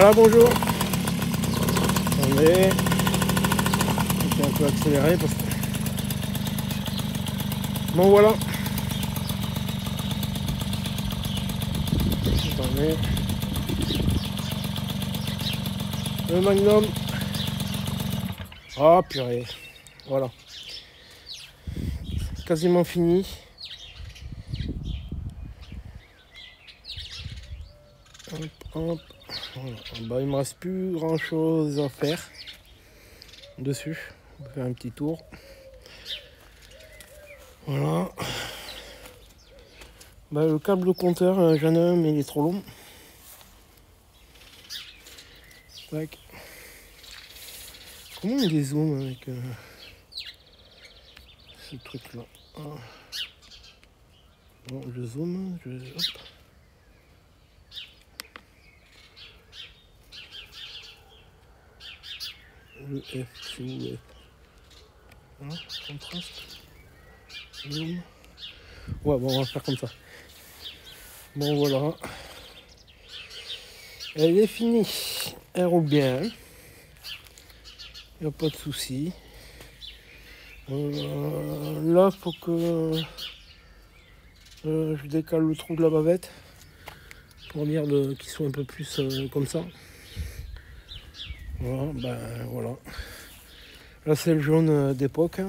Voilà, bonjour. Attendez. Je vais un peu accélérer parce que... Bon, voilà. Attendez. Le Magnum. Ah, purée. Voilà. Quasiment fini. Hop, hop. Voilà. Bah, il me reste plus grand chose à faire dessus. On va faire un petit tour. Voilà. Bah, le câble compteur, j'en ai un mais il est trop long. Tac. Comment on dézoome avec ce truc là? Bon, je zoome, hop. Le F, c'est où le F? Voilà, contraste. Zoom. Ouais, bon, on va faire comme ça. Bon, voilà. Elle est finie. Elle roule bien. Il n'y a pas de souci. Là, faut que je décale le trou de la bavette pour dire qu'il soit un peu plus comme ça. Voilà, ben voilà. Là, c'est le jaune d'époque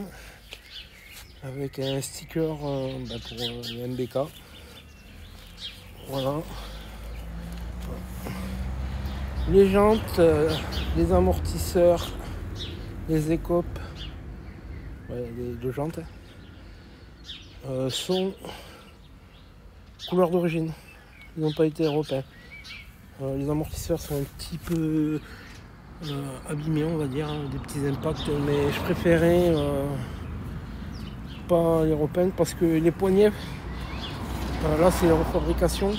avec un sticker pour le MBK. Voilà. Les jantes, les amortisseurs, les écopes, les deux jantes sont couleur d'origine. Ils n'ont pas été européens. Les amortisseurs sont un petit peu abîmés, on va dire, hein, des petits impacts, mais je préférais pas les européennes parce que les poignées, là c'est la refabrication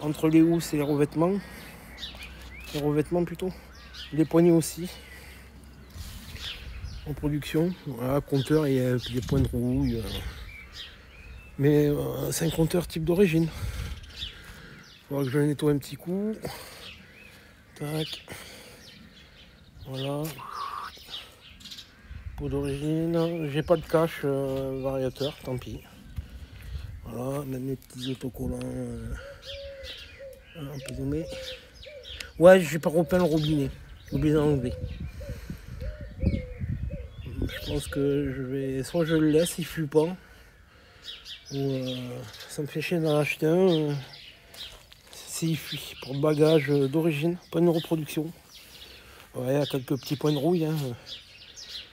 entre les housses et les revêtements plutôt, les poignées aussi en production. Voilà, compteur, il y a des points de rouille, mais c'est un compteur type d'origine. Il faudra que je le nettoie un petit coup. Tac. Voilà. Peau d'origine. J'ai pas de cache variateur, tant pis. Voilà, même les petits autocollants. On peut zoomer. Ouais, j'ai pas repeint le robinet. J'ai oublié d'enlever. Je pense que je vais. Soit je le laisse, il fuit pas. Ou ça me fait chier d'en acheter un. S'il fuit. Pour le bagage d'origine, pas une reproduction. Ouais, il y a quelques petits points de rouille. Hein.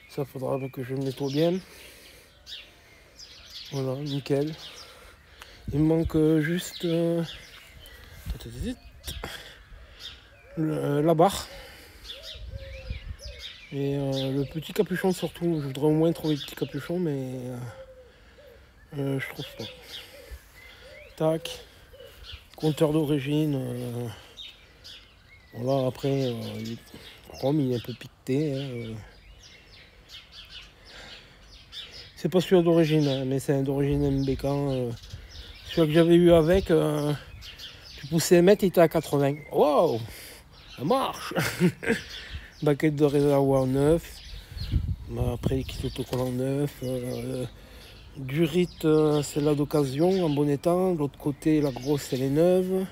Ça faudra que je le nettoie bien. Voilà, nickel. Il me manque juste la barre. Et le petit capuchon surtout. Je voudrais au moins trouver le petit capuchon, mais je trouve pas. Tac. Compteur d'origine. Voilà, après, le chrome il est un peu piqueté. Hein. C'est pas celui d'origine, hein, mais c'est un d'origine MBK. Celui que j'avais eu avec, tu poussais mettre, il était à 80. Wow, ça marche. Baquette de réservoir neuf. Après, kit autocollant neuf. Durite, c'est là d'occasion, en bon état. De l'autre côté, la grosse, elle est neuve.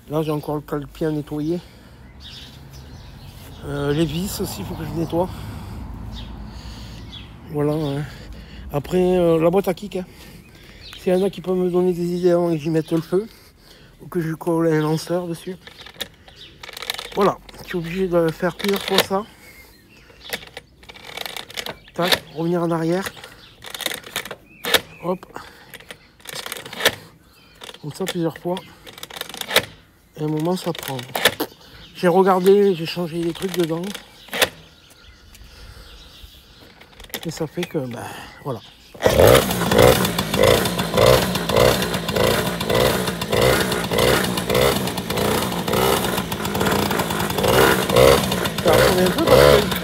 Là, j'ai encore le cale-pied à nettoyer. Les vis aussi, il faut que je nettoie. Voilà. Hein. Après, la boîte à kick. Hein. S'il y en a qui peuvent me donner des idées avant que j'y mette le feu, ou que je colle un lanceur dessus. Voilà, je suis obligé de faire plusieurs fois ça. Tac, revenir en arrière. Hop. Comme ça plusieurs fois. Et à un moment ça prend. J'ai regardé, j'ai changé les trucs dedans. Et ça fait que, ben, voilà. Ça a un peu parce que...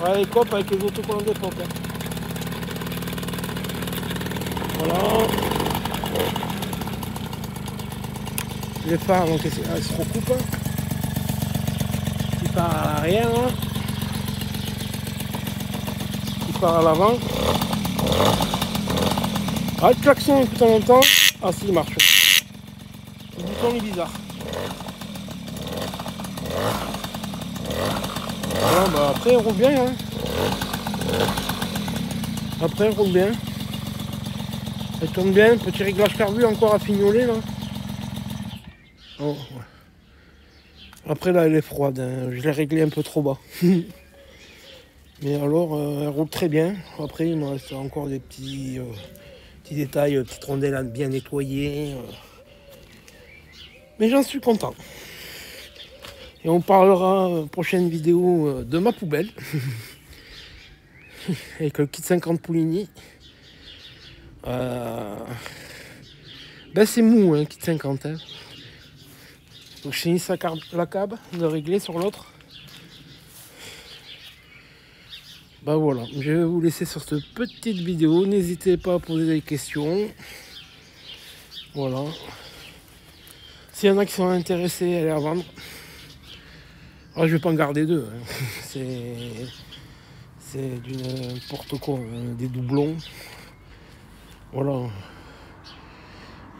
Ouais, les copes avec les autocollants d'époque. Hein. Voilà. Les phares, donc, elles se recoupent. Il part à l'arrière. Il part à l'avant. Ah, le klaxon, écoute en même temps. Ah, si, il marche. Le bouton est bizarre. Voilà, bah après, il roule bien. Hein. Après, elle roule bien. Elle tourne bien. Petit réglage carbu encore à fignoler, là. Oh, ouais. Après, là, elle est froide. Hein. Je l'ai réglée un peu trop bas. Mais alors, elle roule très bien. Après, il me reste encore des petits détails, petites rondelles bien nettoyées. Mais j'en suis content. Et on parlera prochaine vidéo de ma poubelle. Avec le kit 50 Poulini. Ben c'est mou, hein, kit 50. Hein. Donc je finis la cab de régler sur l'autre. Ben voilà, je vais vous laisser sur cette petite vidéo. N'hésitez pas à poser des questions. Voilà. S'il y en a qui sont intéressés à les revendre. Alors, je vais pas en garder deux. Hein. C'est du n'importe quoi, hein, des doublons. Voilà.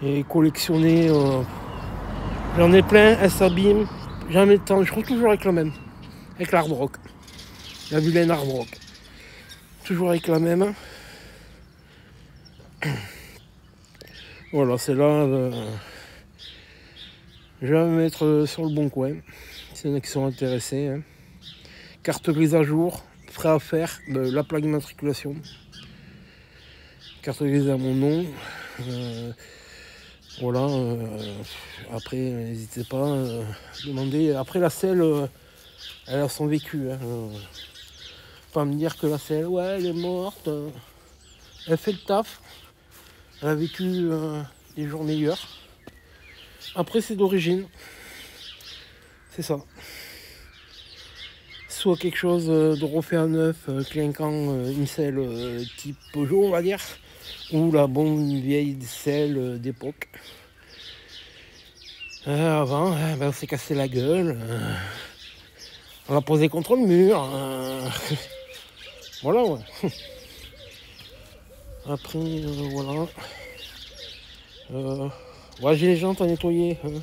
Et collectionner. J'en ai plein, elles s'abîment. Jamais de temps. Je trouve toujours avec la même. Avec l'Hard Rock. La vilaine Hard Rock. Toujours avec la même. Voilà, celle-là. Je vais la mettre sur le bon coin. S'il y en a qui sont intéressés. Hein. Carte grise à jour. Prêt à faire. La plaque d'immatriculation. Carte grise à mon nom. Voilà. Après, n'hésitez pas à demander. Après, la selle, elle a son vécu. Hein. Pas me dire que la selle, ouais, elle est morte. Elle fait le taf. Elle a vécu des jours meilleurs. Après, c'est d'origine. C'est ça. Soit quelque chose de refait à neuf, clinquant, une selle type Peugeot, on va dire. Ou la bonne vieille selle d'époque. Avant, on s'est cassé la gueule. On l'a posé contre le mur. Voilà, ouais. Après, voilà. Ouais, j'ai les jantes à nettoyer. Hein.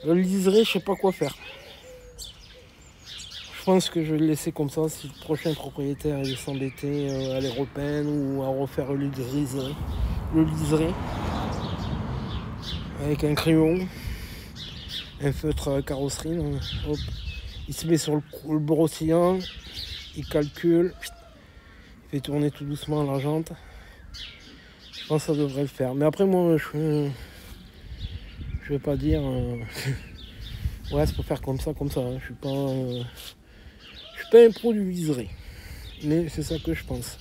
Le liseré, je sais pas quoi faire. Je pense que je vais le laisser comme ça si le prochain propriétaire il veut s'embêter à les repeindre ou à refaire le liseré avec un crayon, un feutre carrosserie. Hop. Il se met sur le brossillon, il calcule, il fait tourner tout doucement la jante. Je pense que ça devrait le faire. Mais après moi je vais pas dire ouais c'est pour faire comme ça. Hein. Je suis pas un pro du liseré. Mais c'est ça que je pense.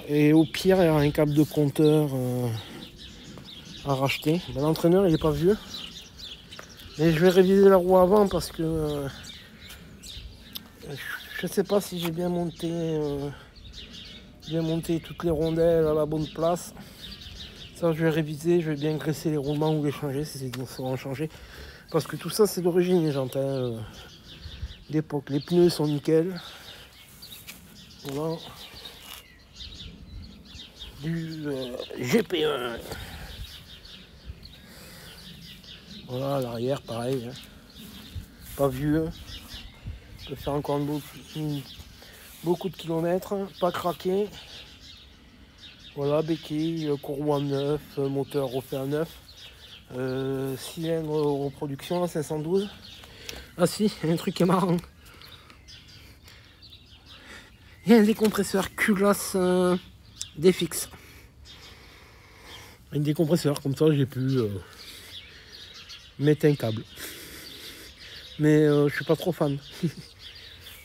Et au pire, il y a un câble de compteur à racheter. Ben, l'entraîneur, il n'est pas vieux. Mais je vais réviser la roue avant parce que je ne sais pas si j'ai bien monté toutes les rondelles à la bonne place. Ça, je vais réviser, je vais bien graisser les roulements ou les changer si c'est seront changés. Parce que tout ça, c'est d'origine, les jantes. Hein, d'époque. Les pneus sont nickel. Voilà. Du GP1. Voilà, l'arrière, pareil. Hein. Pas vieux. On peut faire encore beaucoup de kilomètres. Pas craqué. Voilà, béquille, courroie neuf, moteur refait à neuf. Cylindre reproduction, 512. Ah si, il y a un truc qui est marrant. Il y a un décompresseur culasse défixe. Un décompresseur, comme ça j'ai pu mettre un câble. Mais je suis pas trop fan.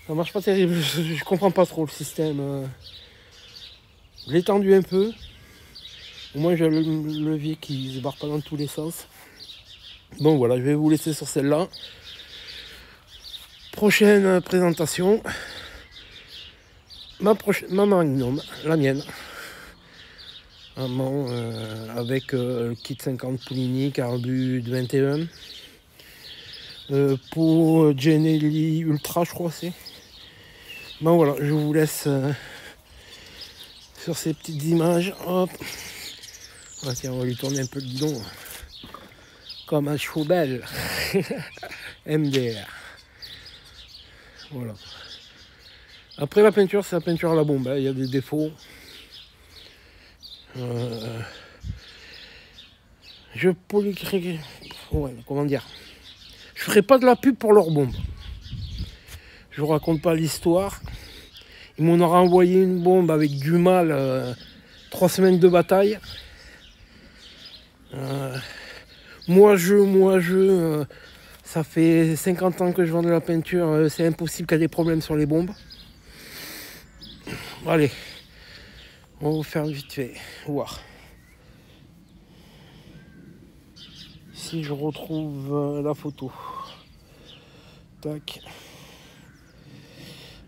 Ça marche pas terrible, je comprends pas trop le système. Je l'ai tendu un peu. Au moins j'ai le levier qui se barre pas dans tous les sens. Bon voilà, je vais vous laisser sur celle-là. Prochaine présentation. ma Magnum, la mienne. Avec le kit 50 Poulini, Carbu de 21. Pour Genelli Ultra, je crois c'est. Bon voilà, je vous laisse sur ces petites images. Hop. Ah, tiens, on va lui tourner un peu le guidon. Comme un Chaubel. MDR. Voilà. Après la peinture, c'est la peinture à la bombe. Il y a des défauts. Je polycrée. Ouais, comment dire. Je ferai pas de la pub pour leur bombe. Je vous raconte pas l'histoire. Ils m'en auraient envoyé une bombe avec du mal. 3 semaines de bataille. Moi je. Ça fait 50 ans que je vends de la peinture. C'est impossible qu'il y ait des problèmes sur les bombes. Allez. On va vous faire vite fait. Voir. Si je retrouve la photo. Tac.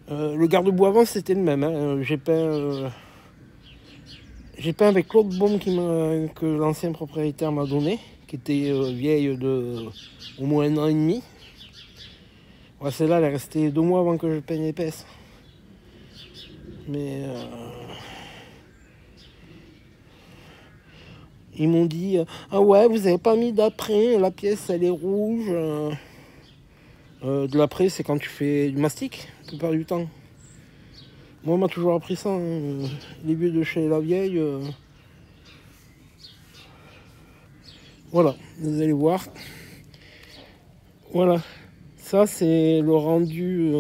Le garde-boue avant c'était le même. Hein. J'ai peint avec l'autre bombe que l'ancien propriétaire m'a donné, qui était vieille de au moins 1 an et demi. Ouais, celle-là elle est restée 2 mois avant que je peigne épaisse. Mais ils m'ont dit ah ouais, vous avez pas mis d'après, la pièce elle est rouge. De l'après, c'est quand tu fais du mastic, la plupart du temps. Moi, on m'a toujours appris ça. Hein. Les vieux de chez la vieille. Voilà, vous allez voir. Voilà, ça c'est le rendu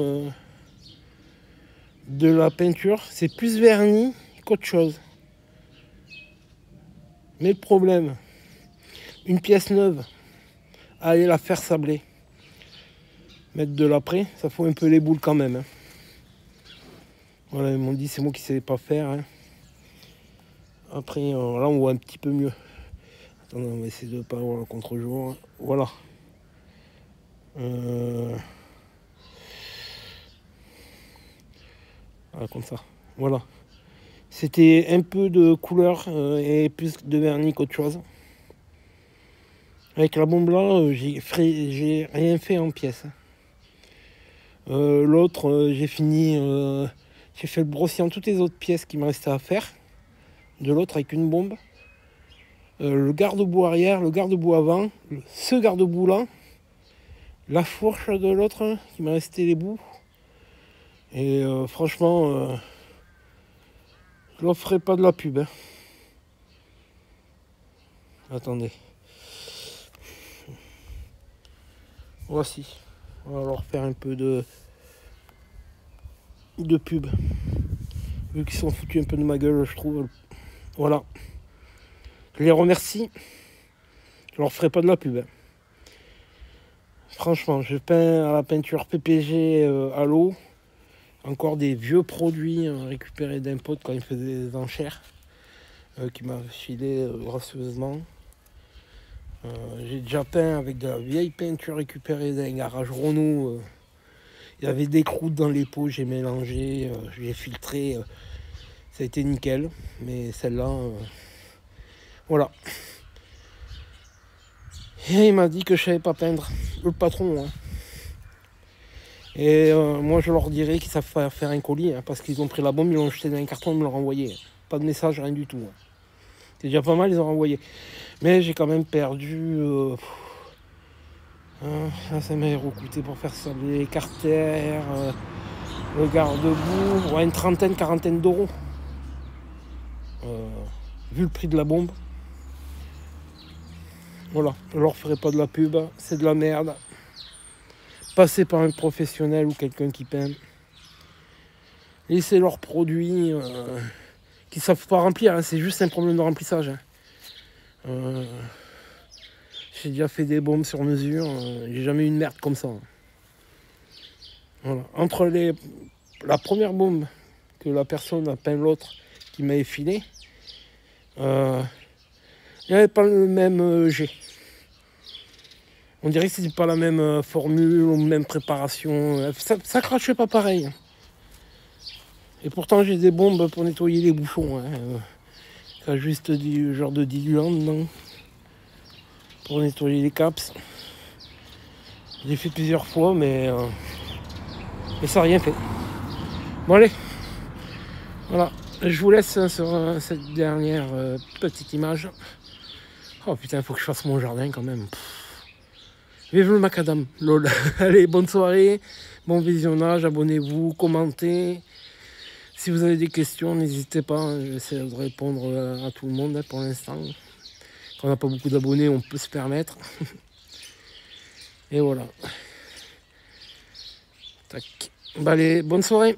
de la peinture. C'est plus verni qu'autre chose. Mais le problème, une pièce neuve, aller la faire sabler. Mettre de l'après, ça fout un peu les boules quand même. Hein. Voilà, ils m'ont dit c'est moi qui ne savais pas faire. Hein. Après, là on voit un petit peu mieux. Attendez, on va essayer de ne pas avoir le contre-jour. Hein. Voilà. Voilà, comme ça. Voilà. C'était un peu de couleur et plus de vernis qu'autre chose. Avec la bombe là, j'ai rien fait en pièces. L'autre, j'ai fini, j'ai fait le brossier en toutes les autres pièces qui me restaient à faire. De l'autre avec une bombe. Le garde-boue arrière, le garde-boue avant, ce garde-boue là, la fourche de l'autre qui m'a resté les bouts. Et franchement, je leur ferai pas de la pub. Hein. Attendez. Voici. On va leur faire un peu de pub. Vu qu'ils sont foutus un peu de ma gueule, je trouve. Voilà. Je les remercie. Je leur ferai pas de la pub. Hein. Franchement, je peins à la peinture PPG à l'eau. Encore des vieux produits récupérés d'un pote quand il faisait des enchères. Qui m'a filé gracieusement. J'ai déjà peint avec de la vieille peinture récupérée d'un garage Renault. Il y avait des croûtes dans les pots, j'ai mélangé, j'ai filtré. Ça a été nickel. Mais celle-là, voilà. Et il m'a dit que je savais pas peindre. Le patron. Hein. Et moi, je leur dirais qu'ils savent faire un colis. Hein, parce qu'ils ont pris la bombe, ils l'ont jeté dans un carton, ils me l'ont renvoyé. Pas de message, rien du tout. Hein. C'est déjà pas mal, ils ont renvoyé. Mais j'ai quand même perdu... ça m'a coûté pour faire ça. Les carters, le garde-boue, ouais, une trentaine, quarantaine d'euros. Vu le prix de la bombe. Voilà, je leur ferai pas de la pub, c'est de la merde. Passez par un professionnel ou quelqu'un qui peint. Laissez leurs produits qui ne savent pas remplir, hein, c'est juste un problème de remplissage. Hein. J'ai déjà fait des bombes sur mesure, j'ai jamais eu une merde comme ça. Voilà. Entre la première bombe que la personne a peint l'autre qui m'a effilé, il n'y avait pas le même jet. On dirait que c'était pas la même formule, la même préparation. Ça crachait pas pareil. Et pourtant j'ai des bombes pour nettoyer les bouchons. Hein. Il y a juste du genre de diluant dedans. Pour nettoyer les caps. J'ai fait plusieurs fois mais ça n'a rien fait. Bon allez. Voilà. Je vous laisse sur cette dernière petite image. Oh putain, il faut que je fasse mon jardin quand même. Vive le macadam, lol. Allez, bonne soirée, bon visionnage, abonnez-vous, commentez. Si vous avez des questions, n'hésitez pas, j'essaie de répondre à tout le monde pour l'instant. Quand on n'a pas beaucoup d'abonnés, on peut se permettre. Et voilà. Tac. Bah allez, bonne soirée.